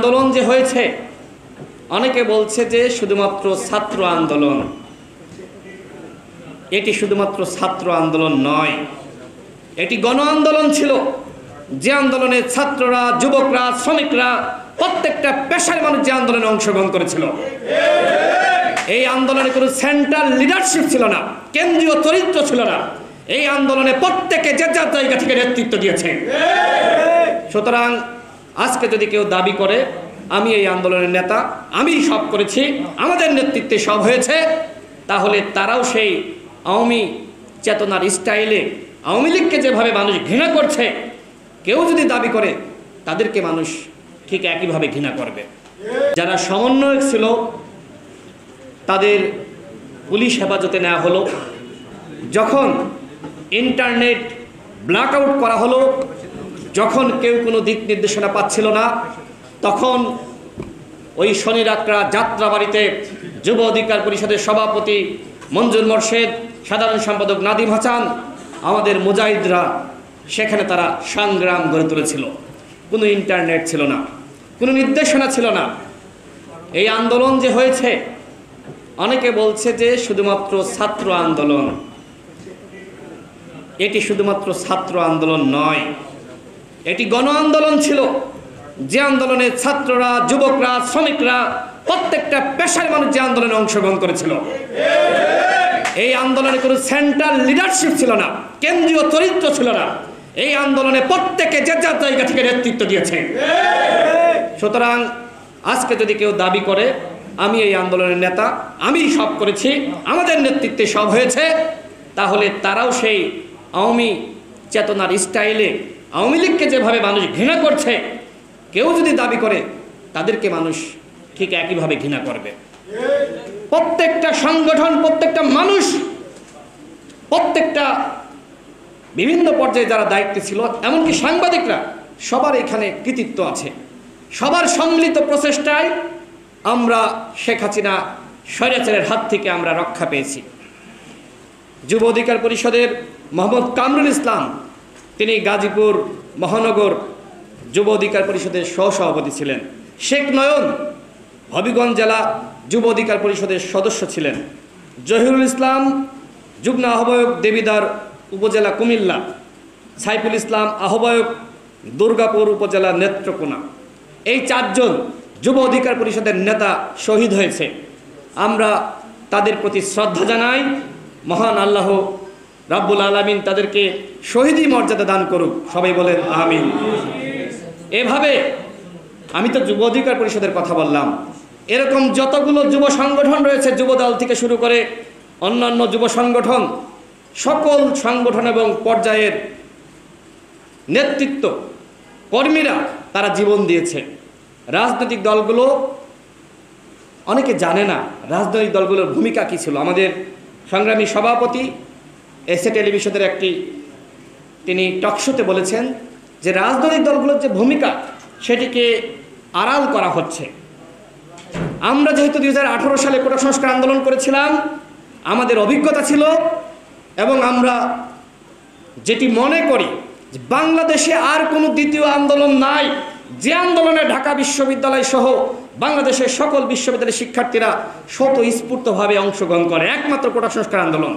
আন্দোলন যে হয়েছে, অনেকে বলছে যে শুধুমাত্র ছাত্র আন্দোলন। এটি শুধুমাত্র ছাত্র আন্দোলন নয়, এটি গণ আন্দোলন ছিল, যে আন্দোলনে ছাত্ররা, যুবকরা, শ্রমিকরা, প্রত্যেকটা পেশার মানুষ যে আন্দোলনে অংশগ্রহণ করেছিল। এই আন্দোলনে কোনো সেন্ট্রাল লিডারশিপ ছিল না, কেন্দ্রীয় চরিত্র ছিল না। এই আন্দোলনে প্রত্যেকে যে যার জায়গা থেকে নেতৃত্ব দিয়েছে। সুতরাং আজকে যদি কেউ দাবি করে আমি এই আন্দোলনের নেতা, আমি সব করেছি, আমাদের নেতৃত্বে সব হয়েছে, তাহলে তারাও সেই আওয়ামী চেতনার স্টাইলে আওয়ামী লীগকে যেভাবে মানুষ ঘৃণা করছে, কেউ যদি দাবি করে তাদেরকে মানুষ ঠিক একইভাবে ঘৃণা করবে। যারা সমন্বয়ক ছিল তাদের পুলিশ হেফাজতে নেওয়া হলো। যখন ইন্টারনেট ব্ল্যাক আউট করা হলো, যখন কেউ কোনো দিক নির্দেশনা পাচ্ছিল না, তখন ওই শনি রাকড়া যাত্রাবাড়িতে যুব অধিকার পরিষদের সভাপতি মঞ্জুর মোর্শেদ, সাধারণ সম্পাদক নাদিম হাসান, আমাদের মুজাহিদরা সেখানে তারা সংগ্রাম গড়ে তুলেছিল। কোনো ইন্টারনেট ছিল না, কোনো নির্দেশনা ছিল না। এই আন্দোলন যে হয়েছে, অনেকে বলছে যে শুধুমাত্র ছাত্র আন্দোলন। এটি শুধুমাত্র ছাত্র আন্দোলন নয়, এটি গণ আন্দোলন ছিল, যে আন্দোলনে ছাত্ররা, যুবকরা, শ্রমিকরা, প্রত্যেকটা পেশার মানুষ যে আন্দোলনে অংশগ্রহণ করেছিল। এই আন্দোলনে কোনো সেন্ট্রাল লিডারশিপ ছিল না, কেন্দ্রীয় চরিত্র ছিল না। এই আন্দোলনে প্রত্যেকে যে যার জায়গা থেকে নেতৃত্ব দিয়েছে। সুতরাং আজকে যদি কেউ দাবি করে আমি এই আন্দোলনের নেতা, আমি সব করেছি, আমাদের নেতৃত্বে সব হয়েছে, তাহলে তারাও সেই আওয়ামী চেতনার স্টাইলে আওয়ামী লীগকে যেভাবে মানুষ ঘৃণা করছে, কেউ যদি দাবি করে তাদেরকে মানুষ ঠিক একইভাবে ঘৃণা করবে। প্রত্যেকটা সংগঠন, প্রত্যেকটা মানুষ, প্রত্যেকটা বিভিন্ন পর্যায়ে যারা দায়িত্বে ছিল, এমনকি সাংবাদিকরা, সবার এখানে কৃতিত্ব আছে। সবার সম্মিলিত প্রচেষ্টায় আমরা শেখ হাসিনা স্বৈরাচারের হাত থেকে আমরা রক্ষা পেয়েছি। যুব অধিকার পরিষদের মোহাম্মদ কামরুল ইসলাম, তিনি গাজীপুর মহানগর যুব অধিকার পরিষদের সহসভাপতি ছিলেন। শেখ নয়ন হবিগঞ্জ জেলা যুব অধিকার পরিষদের সদস্য ছিলেন। জহিরুল ইসলাম যুগ্ম আহ্বায়ক দেবিদার উপজেলা কুমিল্লা। সাইফুল ইসলাম আহ্বায়ক দুর্গাপুর উপজেলা নেত্রকোনা। এই চারজন যুব অধিকার পরিষদের নেতা শহীদ হয়েছে। আমরা তাদের প্রতি শ্রদ্ধা জানাই। মহান আল্লাহ রাব্বুল আলামিন তাদেরকে শহীদি মর্যাদা দান করুক, সবাই বলেন আমিন। এভাবে আমি তো যুব অধিকার পরিষদের কথা বললাম, এরকম যতগুলো যুব সংগঠন রয়েছে, যুব দল থেকে শুরু করে অন্যান্য যুব সংগঠন, সকল সংগঠন এবং পর্যায়ের নেতৃত্ব কর্মীরা তারা জীবন দিয়েছে। রাজনৈতিক দলগুলো, অনেকে জানে না রাজনৈতিক দলগুলোর ভূমিকা কী ছিল। আমাদের সংগ্রামী সভাপতি এসএ টেলিভিশনের একটি তিনি টকশোতে বলেছেন যে রাজনৈতিক দলগুলোর যে ভূমিকা সেটিকে আড়াল করা হচ্ছে। আমরা যেহেতু 2018 সালে কোটা সংস্কার আন্দোলন করেছিলাম, আমাদের অভিজ্ঞতা ছিল এবং আমরা যেটি মনে করি যে বাংলাদেশে আর কোনো দ্বিতীয় আন্দোলন নাই, যে আন্দোলনে ঢাকা বিশ্ববিদ্যালয় সহ বাংলাদেশের সকল বিশ্ববিদ্যালয়ের শিক্ষার্থীরা স্বতঃস্ফূর্তভাবে অংশগ্রহণ করে, একমাত্র কোটা সংস্কার আন্দোলন।